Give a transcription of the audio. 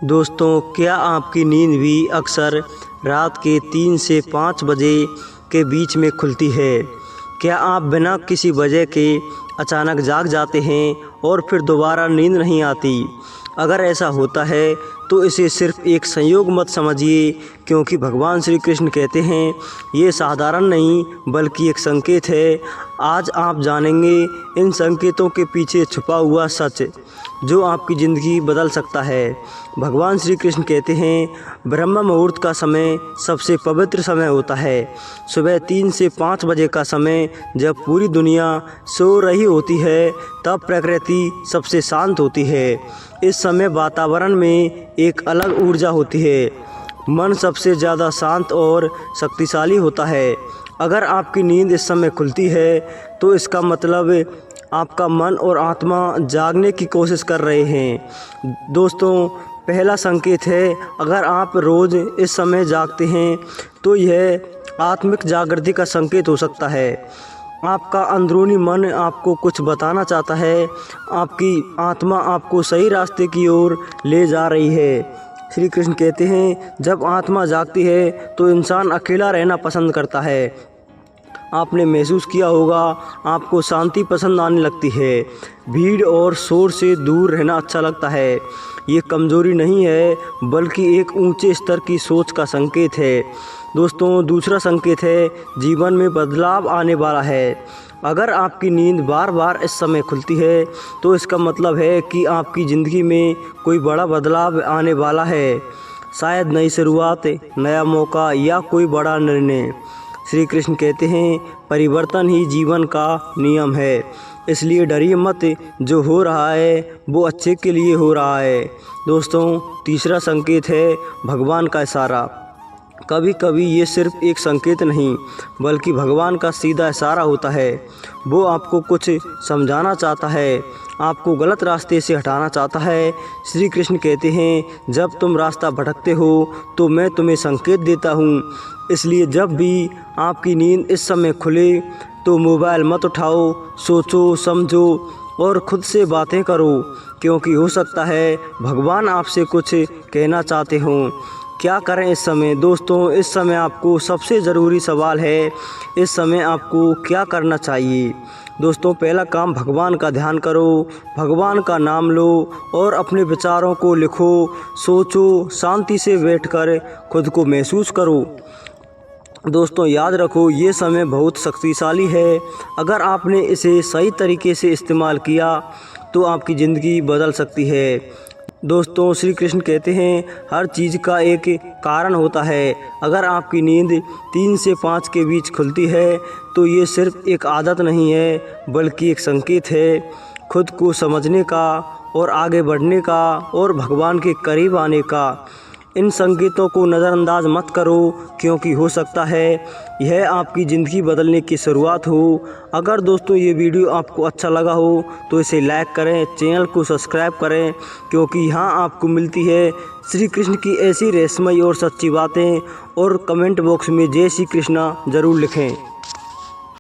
दोस्तों, क्या आपकी नींद भी अक्सर रात के 3 से 5 बजे के बीच में खुलती है? क्या आप बिना किसी वजह के अचानक जाग जाते हैं और फिर दोबारा नींद नहीं आती? अगर ऐसा होता है तो इसे सिर्फ एक संयोग मत समझिए, क्योंकि भगवान श्री कृष्ण कहते हैं ये साधारण नहीं बल्कि एक संकेत है। आज आप जानेंगे इन संकेतों के पीछे छुपा हुआ सच, जो आपकी ज़िंदगी बदल सकता है। भगवान श्री कृष्ण कहते हैं ब्रह्म मुहूर्त का समय सबसे पवित्र समय होता है। सुबह 3 से 5 बजे का समय, जब पूरी दुनिया सो रही होती है, तब प्रकृति सबसे शांत होती है। इस समय वातावरण में एक अलग ऊर्जा होती है, मन सबसे ज़्यादा शांत और शक्तिशाली होता है। अगर आपकी नींद इस समय खुलती है तो इसका मतलब आपका मन और आत्मा जागने की कोशिश कर रहे हैं। दोस्तों, पहला संकेत है, अगर आप रोज़ इस समय जागते हैं तो यह आत्मिक जागृति का संकेत हो सकता है। आपका अंदरूनी मन आपको कुछ बताना चाहता है, आपकी आत्मा आपको सही रास्ते की ओर ले जा रही है। श्री कृष्ण कहते हैं जब आत्मा जागती है तो इंसान अकेला रहना पसंद करता है। आपने महसूस किया होगा, आपको शांति पसंद आने लगती है, भीड़ और शोर से दूर रहना अच्छा लगता है। ये कमज़ोरी नहीं है बल्कि एक ऊंचे स्तर की सोच का संकेत है। दोस्तों, दूसरा संकेत है, जीवन में बदलाव आने वाला है। अगर आपकी नींद बार बार इस समय खुलती है तो इसका मतलब है कि आपकी ज़िंदगी में कोई बड़ा बदलाव आने वाला है। शायद नई शुरुआत, नया मौका या कोई बड़ा निर्णय। श्री कृष्ण कहते हैं परिवर्तन ही जीवन का नियम है, इसलिए डरिए मत। जो हो रहा है वो अच्छे के लिए हो रहा है। दोस्तों, तीसरा संकेत है भगवान का इशारा। कभी कभी ये सिर्फ एक संकेत नहीं बल्कि भगवान का सीधा इशारा होता है। वो आपको कुछ समझाना चाहता है, आपको गलत रास्ते से हटाना चाहता है। श्री कृष्ण कहते हैं जब तुम रास्ता भटकते हो तो मैं तुम्हें संकेत देता हूँ। इसलिए जब भी आपकी नींद इस समय खुले तो मोबाइल मत उठाओ, सोचो, समझो और खुद से बातें करो, क्योंकि हो सकता है भगवान आपसे कुछ कहना चाहते हों। क्या करें इस समय? दोस्तों, इस समय आपको सबसे ज़रूरी सवाल है, इस समय आपको क्या करना चाहिए? दोस्तों, पहला काम, भगवान का ध्यान करो, भगवान का नाम लो और अपने विचारों को लिखो, सोचो, शांति से बैठकर खुद को महसूस करो। दोस्तों, याद रखो ये समय बहुत शक्तिशाली है। अगर आपने इसे सही तरीके से इस्तेमाल किया तो आपकी ज़िंदगी बदल सकती है। दोस्तों, श्री कृष्ण कहते हैं हर चीज़ का एक कारण होता है। अगर आपकी नींद 3 से 5 के बीच खुलती है तो ये सिर्फ एक आदत नहीं है बल्कि एक संकेत है खुद को समझने का और आगे बढ़ने का और भगवान के करीब आने का। इन संकेतों को नज़रअंदाज मत करो, क्योंकि हो सकता है यह आपकी ज़िंदगी बदलने की शुरुआत हो। अगर दोस्तों ये वीडियो आपको अच्छा लगा हो तो इसे लाइक करें, चैनल को सब्सक्राइब करें, क्योंकि यहाँ आपको मिलती है श्री कृष्ण की ऐसी रहस्यमयी और सच्ची बातें। और कमेंट बॉक्स में जय श्री कृष्णा ज़रूर लिखें।